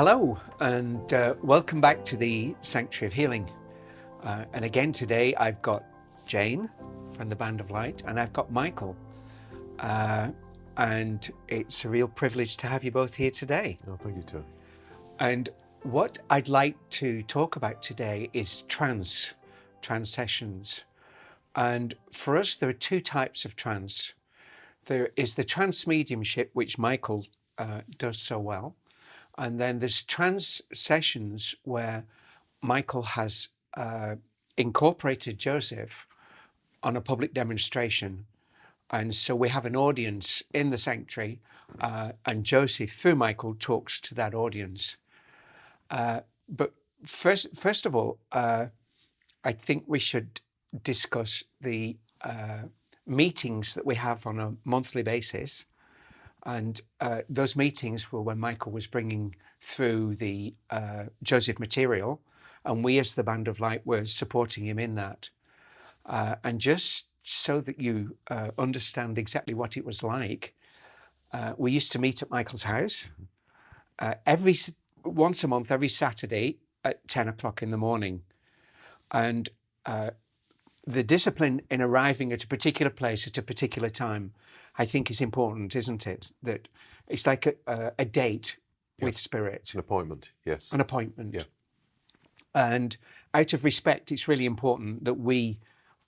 Hello, and welcome back to the Sanctuary of Healing. And again today I've got Jane from the Band of Light, and I've got Michael. And it's a real privilege to have you both here today. Oh, thank you, Tony. And what I'd like to talk about today is trance sessions. And for us, there are two types of trance. There is the trance mediumship, which Michael does so well. And then there's trance sessions where Michael has incorporated Joseph on a public demonstration. And so we have an audience in the sanctuary, and Joseph, through Michael, talks to that audience. But first of all, I think we should discuss the meetings that we have on a monthly basis. And those meetings were when Michael was bringing through the Joseph material, and we as the Band of Light were supporting him in that. And just so that you understand exactly what it was like, we used to meet at Michael's house once a month, every Saturday at 10 o'clock in the morning. And the discipline in arriving at a particular place at a particular time, I think, is important, isn't it? That it's like a date with spirit. An appointment, yes. An appointment. Yeah. And out of respect, it's really important that we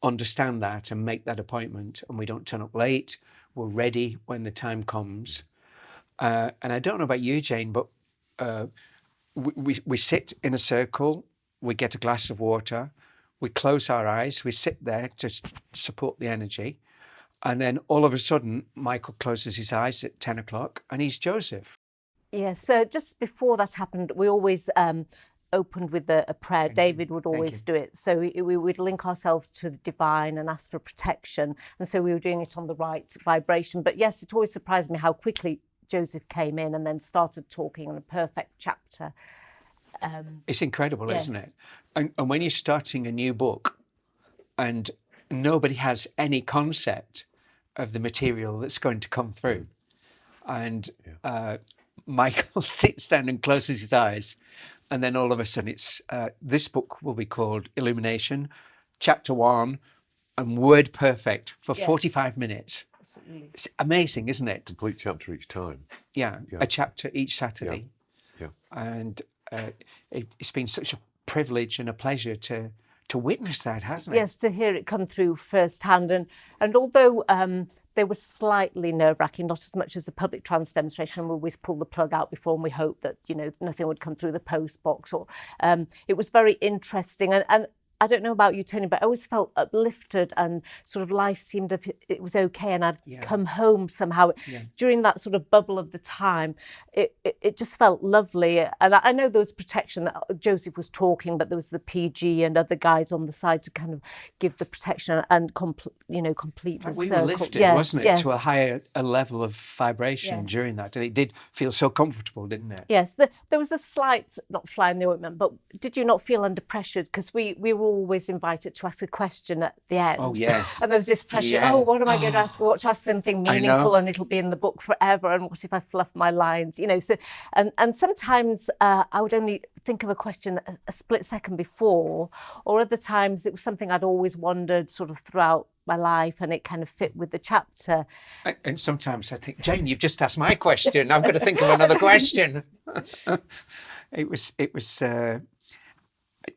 understand that and make that appointment, and we don't turn up late. We're ready when the time comes. And I don't know about you, Jane, but we sit in a circle, we get a glass of water, we close our eyes, we sit there to support the energy. And then all of a sudden, Michael closes his eyes at 10 o'clock and he's Joseph. Yeah, so just before that happened, we always opened with a prayer. David would always do it. So we would link ourselves to the divine and ask for protection. And so we were doing it on the right vibration. But yes, it always surprised me how quickly Joseph came in and then started talking on a perfect chapter. It's incredible, isn't it? And when you're starting a new book and nobody has any concept of the material that's going to come through, and Michael sits down and closes his eyes, and then all of a sudden it's this book will be called Illumination, Chapter 1, and Word Perfect for 45 minutes. Absolutely. It's amazing, isn't it? Complete chapter each time. Yeah, a chapter each Saturday. Yeah. And it's been such a privilege and a pleasure to witness that, hasn't it? Yes, to hear it come through firsthand. And although they were slightly nerve-wracking, not as much as a public trance demonstration, we always pull the plug out before and we hope that, nothing would come through the post box. Or it was very interesting. And I don't know about you, Tony, but I always felt uplifted and sort of life seemed it was okay, and I'd come home somehow. During that sort of bubble of the time, it just felt lovely. And I know there was protection that Joseph was talking, but there was the PG and other guys on the side to kind of give the protection and complete the we circle. Were lifted, wasn't it, to a higher level of vibration during that. And it did feel so comfortable, didn't it? Yes, there was a slight, not fly in the ointment, but did you not feel under pressure? Because we were always invited to ask a question at the end. Oh, yes. And there was this pressure, what am I going to ask? What to ask something meaningful and it'll be in the book forever, and what if I fluff my lines? So and sometimes I would only think of a question a split second before, or other times it was something I'd always wondered sort of throughout my life, and it kind of fit with the chapter. And sometimes I think, Jane, you've just asked my question. I'm going to think of another question. It was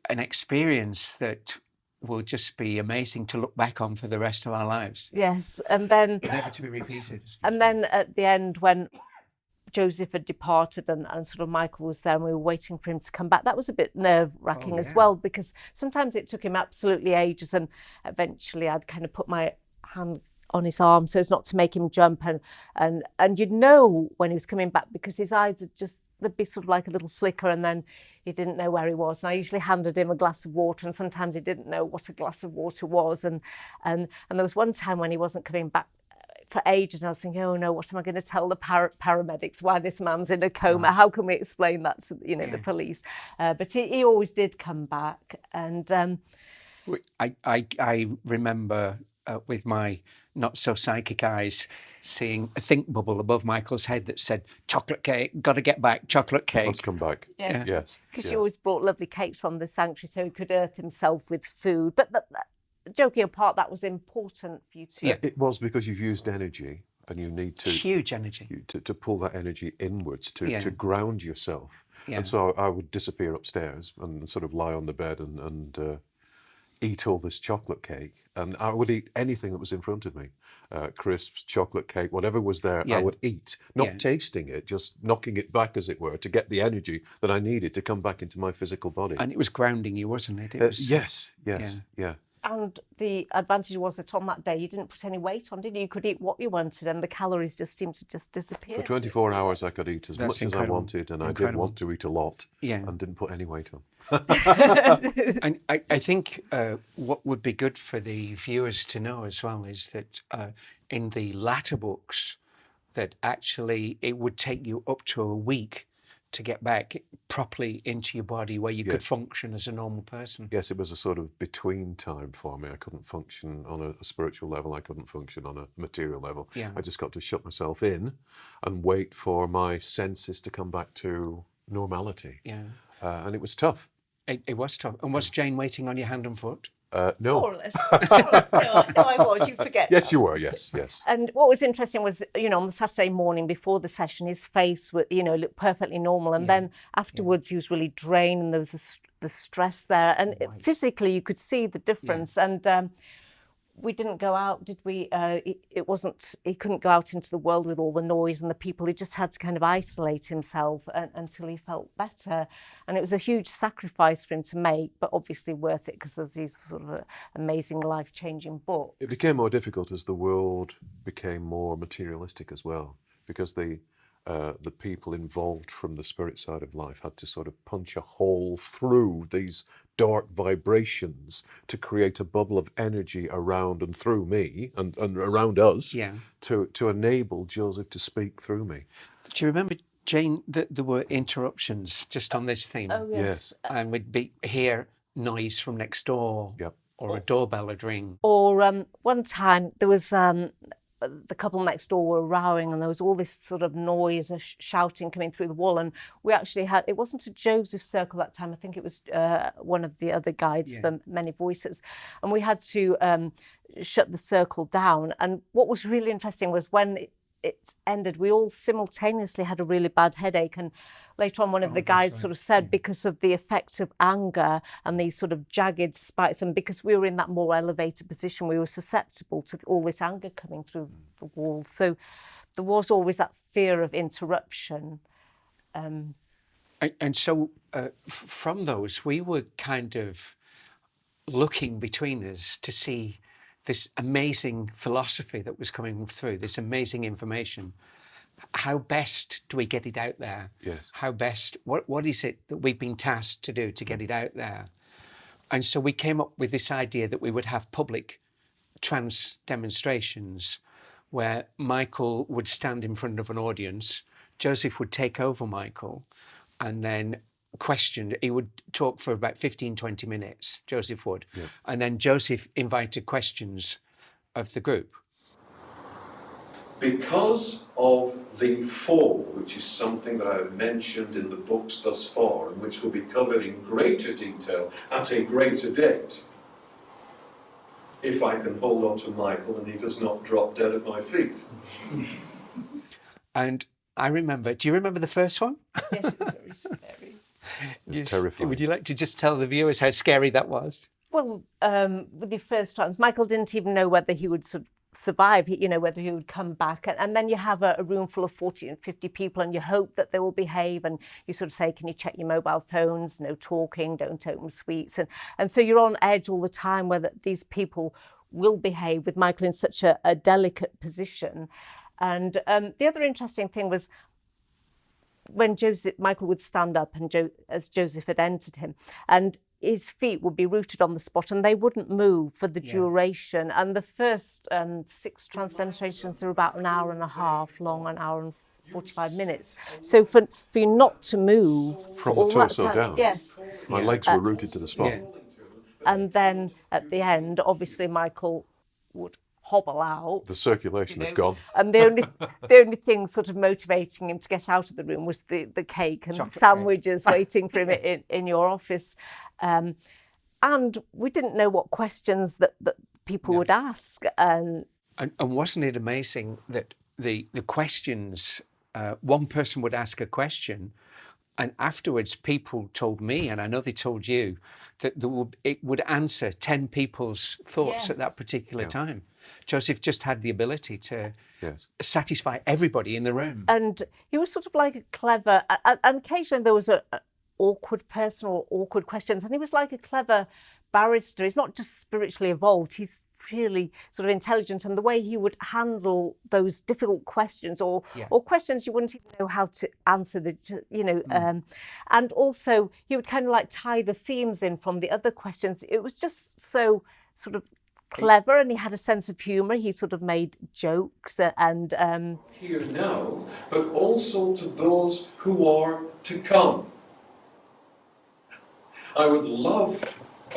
an experience that will just be amazing to look back on for the rest of our lives. Yes, and then never to be repeated. And then at the end, when Joseph had departed and sort of Michael was there and we were waiting for him to come back, that was a bit nerve-wracking as well, because sometimes it took him absolutely ages, and eventually I'd kind of put my hand on his arm so as not to make him jump, and you'd know when he was coming back because his eyes would there'd be sort of like a little flicker, and then he didn't know where he was. And I usually handed him a glass of water, and sometimes he didn't know what a glass of water was, and there was one time when he wasn't coming back for ages, and I was thinking, oh no, what am I going to tell the paramedics? Why this man's in a coma? How can we explain that to the police? But he always did come back, and I remember with my not so psychic eyes, seeing a think bubble above Michael's head that said "chocolate cake." Got to get back, chocolate cake. Must come back. Yes, Yes. because she always brought lovely cakes from the sanctuary, so he could earth himself with food. But joking apart, that was important for you to. Yeah. It was because you've used energy, and you need to Huge energy. to pull that energy inwards to ground yourself. Yeah. And so I would disappear upstairs and sort of lie on the bed and eat all this chocolate cake. And I would eat anything that was in front of me. Crisps, chocolate cake, whatever was there, I would eat. Not tasting it, just knocking it back, as it were, to get the energy that I needed to come back into my physical body. And it was grounding you, wasn't it? It was, yes. And the advantage was that on that day you didn't put any weight on, did you? You could eat what you wanted, and the calories just seemed to just disappear. For 24 hours, I could eat as much as I wanted, and I did want to eat a lot, and didn't put any weight on. And I think what would be good for the viewers to know as well is that in the latter books, that actually it would take you up to a week to get back properly into your body where you could function as a normal person. Yes, it was a sort of between time for me. I couldn't function on a spiritual level. I couldn't function on a material level. Yeah. I just got to shut myself in and wait for my senses to come back to normality. Yeah. And it was tough. It was tough. And was Jane waiting on your hand and foot? No. More or less. No, I was. You forget. Yes, you were. Yes. And what was interesting was, on the Saturday morning before the session, his face would, looked perfectly normal. And then afterwards, he was really drained, and there was the stress there. And physically, you could see the difference. And we didn't go out, did we? He couldn't go out into the world with all the noise and the people. He just had to kind of isolate himself until he felt better. And it was a huge sacrifice for him to make, but obviously worth it because of these sort of amazing life-changing books. It became more difficult as the world became more materialistic as well, because the people involved from the spirit side of life had to sort of punch a hole through these dark vibrations to create a bubble of energy around and through me and around us to enable Joseph to speak through me. Do you remember, Jane, that there were interruptions just on this theme? Oh, yes. And we'd hear noise from next door or a doorbell would ring. Or one time there was... the couple next door were rowing, and there was all this sort of noise and shouting coming through the wall. And we actually had, it wasn't a Joseph circle that time, I think it was one of the other guides for Many Voices. And we had to shut the circle down. And what was really interesting was when it ended, we all simultaneously had a really bad headache. And later on, one of the guides sort of said, because of the effects of anger and these sort of jagged spikes, and because we were in that more elevated position, we were susceptible to all this anger coming through the wall. So there was always that fear of interruption. And so from those, we were kind of looking between us to see this amazing philosophy that was coming through, this amazing information. How best do we get it out there? Yes. How best, what is it that we've been tasked to do to get it out there? And so we came up with this idea that we would have public trance demonstrations where Michael would stand in front of an audience, Joseph would take over Michael, and then he would talk for about 15, 20 minutes, Joseph would. Yeah. And then Joseph invited questions of the group. Because of the fall, which is something that I have mentioned in the books thus far, and which will be covered in greater detail at a greater date, if I can hold on to Michael and he does not drop dead at my feet. And I remember, do you remember the first one? Yes, it was very scary. It's terrifying. Would you like to just tell the viewers how scary that was? Well, with the first trance, Michael didn't even know whether he would survive, whether he would come back. And then you have a room full of 40 and 50 people, and you hope that they will behave. And you sort of say, can you check your mobile phones? No talking, don't open sweets. And so you're on edge all the time whether these people will behave with Michael in such a delicate position. And the other interesting thing was when Michael would stand up and as Joseph had entered him, and his feet would be rooted on the spot and they wouldn't move for the duration. And the first 6 trance demonstrations are about an hour and a half long, an hour and 45 minutes. So for you not to move from all the torso that time, down, yes, my legs were rooted to the spot. And then at the end, obviously Michael would hobble out. The circulation had gone. And the only thing sort of motivating him to get out of the room was the cake and Chocolate sandwiches waiting for him in your office. And we didn't know what questions that people would ask. And wasn't it amazing that the questions, one person would ask a question, and afterwards people told me, and I know they told you, that it would answer 10 people's thoughts at that particular time. Joseph just had the ability to satisfy everybody in the room. And he was sort of like a clever, and occasionally there was an awkward person or awkward questions, and he was like a clever barrister. He's not just spiritually evolved, he's really sort of intelligent, and the way he would handle those difficult questions or questions you wouldn't even know how to answer, and also he would kind of like tie the themes in from the other questions. It was just so sort of clever, and he had a sense of humour. He sort of made jokes and here now, but also to those who are to come. I would love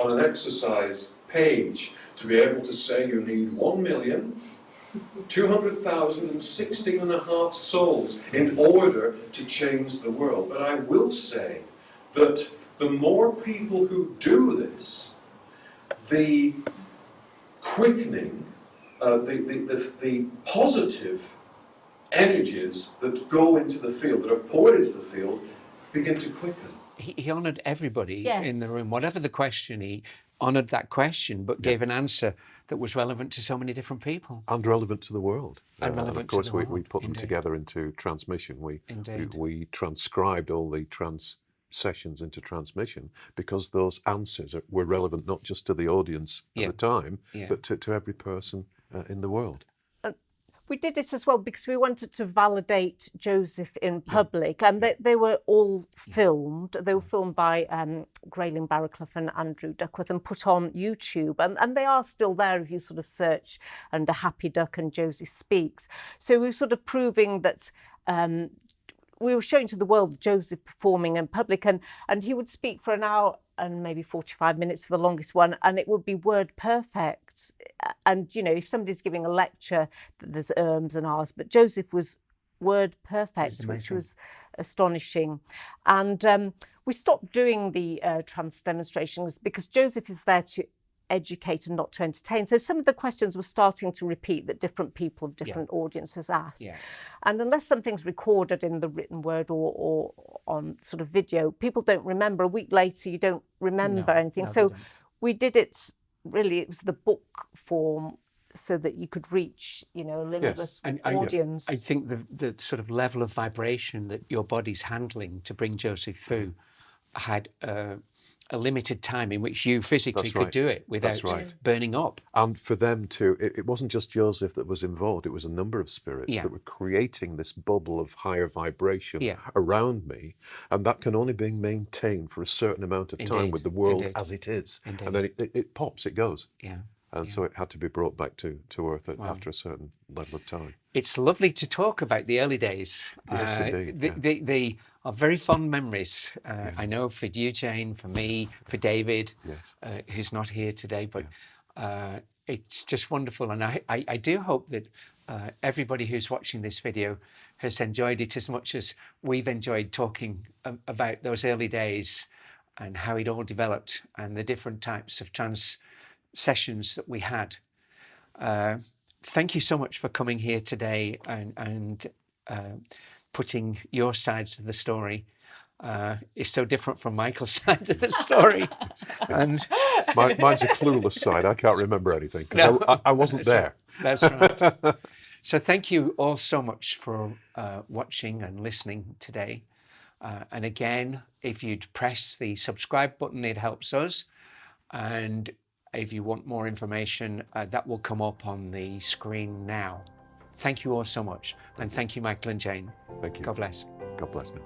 on an exercise page to be able to say you need 1,200,016.5 souls in order to change the world. But I will say that the more people who do this, the quickening, the positive energies that go into the field, that are poured into the field, begin to quicken. He honoured everybody in the room. Whatever the question, he honoured that question, but gave an answer that was relevant to so many different people. And relevant to the world. And relevant of course, to the world. we put them together into transmission. Indeed. We transcribed all the trance sessions into transmission because those answers were relevant not just to the audience at the time, but to every person in the world. We did it as well because we wanted to validate Joseph in public, and they were all filmed. They were filmed by Grayling Barraclough and Andrew Duckworth and put on YouTube, and they are still there if you sort of search under Happy Duck and Joseph Speaks. So we were sort of proving that we were showing to the world Joseph performing in public, and he would speak for an hour and maybe 45 minutes for the longest one, and it would be word perfect. And, you know, if somebody's giving a lecture, there's ums and ahs, but Joseph was word perfect, which was astonishing. And we stopped doing the trance demonstrations because Joseph is there to educate and not to entertain. So some of the questions were starting to repeat that different people of different audiences asked. Yeah. And unless something's recorded in the written word or on sort of video, people don't remember. A week later, you don't remember anything. So we did it, really, it was the book form so that you could reach, you know, a limitless audience. I think the sort of level of vibration that your body's handling to bring Joseph through had a limited time in which you physically could do it without burning up. And for them to, it wasn't just Joseph that was involved, it was a number of spirits that were creating this bubble of higher vibration around me, and that can only be maintained for a certain amount of time with the world as it is. And then it pops, it goes. And so it had to be brought back to earth after a certain level of time. It's lovely to talk about the early days. Yes, indeed. They are very fond memories. I know for you, Jane, for me, for David, who's not here today, but it's just wonderful. And I do hope that everybody who's watching this video has enjoyed it as much as we've enjoyed talking about those early days and how it all developed and the different types of trance sessions that we had. Thank you so much for coming here today and putting your sides of the story. It's so different from Michael's side of the story. And mine's a clueless side. I can't remember anything because I wasn't there. That's right. So thank you all so much for watching and listening today. And again, if you'd press the subscribe button, it helps us. And if you want more information, that will come up on the screen now. Thank you all so much. And thank you, Michael and Jane. Thank you. God bless. God bless them.